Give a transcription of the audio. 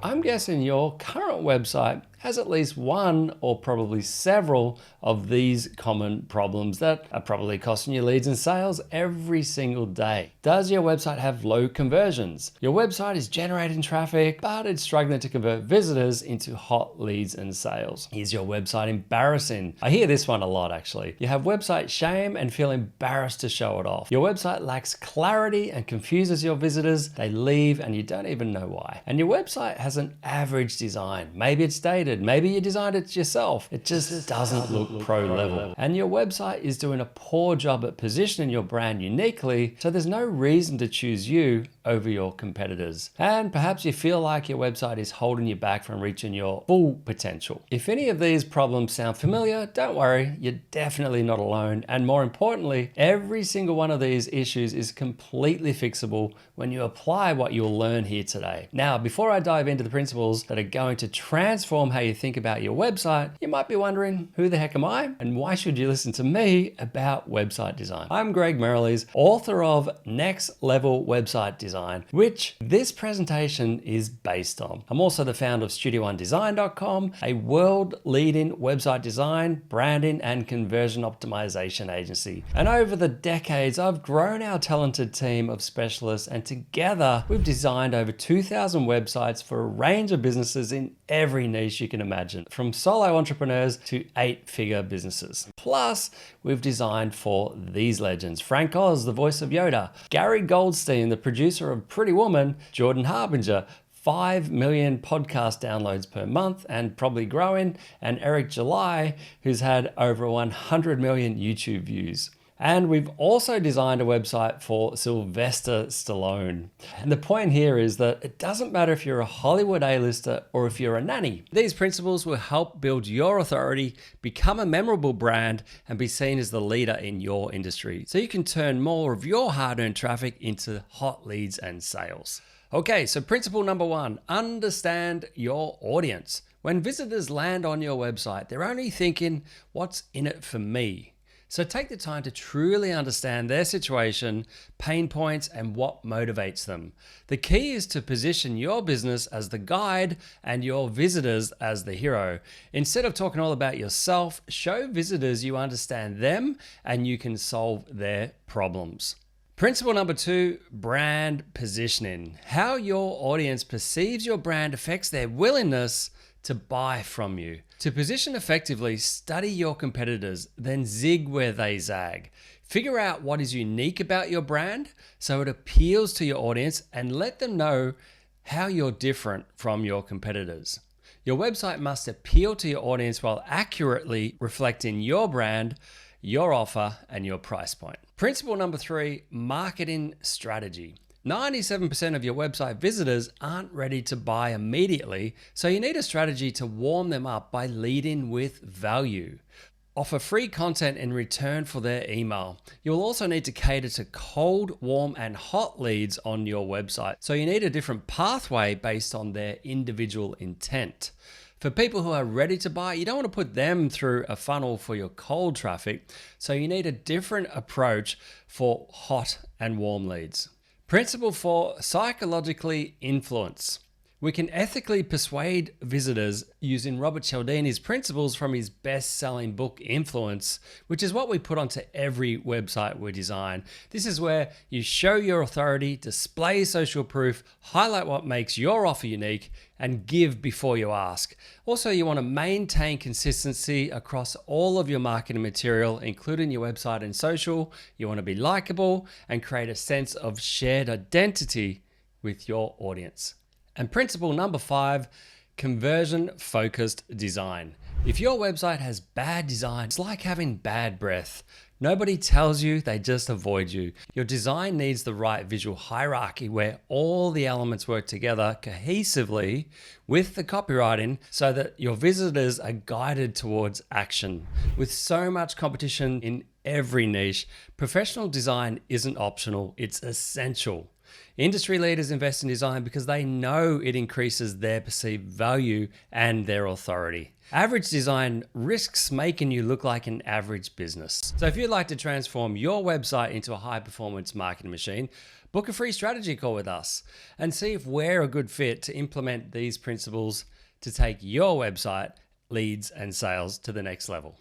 I'm guessing your current website has at least one or probably several of these common problems that are probably costing you leads and sales every single day. Does your website have low conversions? Your website is generating traffic, but it's struggling to convert visitors into hot leads and sales. Is your website embarrassing? I hear this one a lot actually. You have website shame and feel embarrassed to show it off. Your website lacks clarity and confuses your visitors. They leave and you don't even know why. And your website has an average design. Maybe it's dated. Maybe you designed it yourself. It just doesn't look pro level. And your website is doing a poor job at positioning your brand uniquely, so there's no reason to choose you over your competitors. And perhaps you feel like your website is holding you back from reaching your full potential. If any of these problems sound familiar, don't worry, you're definitely not alone. And more importantly, every single one of these issues is completely fixable when you apply what you'll learn here today. Now, before I dive into the principles that are going to transform how you think about your website, you might be wondering, who the heck am I? And why should you listen to me about website design? I'm Greg Merrilees, author of Next Level Website Design, which this presentation is based on. I'm also the founder of StudioOneDesign.com, a world-leading website design, branding, and conversion optimization agency. And over the decades, I've grown our talented team of specialists, and together we've designed over 2,000 websites for a range of businesses in every niche you can imagine, from solo entrepreneurs to 8-figure businesses. Plus, we've designed for these legends: Frank Oz, the voice of Yoda; Gary Goldstein, the producer of Pretty Woman; Jordan Harbinger, 5 million podcast downloads per month and probably growing; and Eric July, who's had over 100 million YouTube views. And we've also designed a website for Sylvester Stallone. And the point here is that it doesn't matter if you're a Hollywood A-lister or if you're a nanny. These principles will help build your authority, become a memorable brand, and be seen as the leader in your industry, so you can turn more of your hard-earned traffic into hot leads and sales. Okay, so principle number 1, understand your audience. When visitors land on your website, they're only thinking, what's in it for me? So take the time to truly understand their situation, pain points, and what motivates them. The key is to position your business as the guide and your visitors as the hero. Instead of talking all about yourself, show visitors you understand them and you can solve their problems. Principle number 2, brand positioning. How your audience perceives your brand affects their willingness to buy from you. To position effectively, study your competitors, then zig where they zag. Figure out what is unique about your brand so it appeals to your audience, and let them know how you're different from your competitors. Your website must appeal to your audience while accurately reflecting your brand, your offer, and your price point. Principle number 3, marketing strategy. 97% of your website visitors aren't ready to buy immediately, so you need a strategy to warm them up by leading with value. Offer free content in return for their email. You will also need to cater to cold, warm, and hot leads on your website, so you need a different pathway based on their individual intent. For people who are ready to buy, you don't want to put them through a funnel for your cold traffic, so you need a different approach for hot and warm leads. Principle 4, psychologically influence. We can ethically persuade visitors using Robert Cialdini's principles from his best-selling book, Influence, which is what we put onto every website we design. This is where you show your authority, display social proof, highlight what makes your offer unique, and give before you ask. Also, you want to maintain consistency across all of your marketing material, including your website and social. You want to be likable and create a sense of shared identity with your audience. And principle number 5, conversion-focused design. If your website has bad design, it's like having bad breath. Nobody tells you, they just avoid you. Your design needs the right visual hierarchy where all the elements work together cohesively with the copywriting so that your visitors are guided towards action. With so much competition in every niche, professional design isn't optional, it's essential. Industry leaders invest in design because they know it increases their perceived value and their authority. Average design risks making you look like an average business. So if you'd like to transform your website into a high-performance marketing machine, Book a free strategy call with us and see if we're a good fit to implement these principles to take your website, leads, and sales to the next level.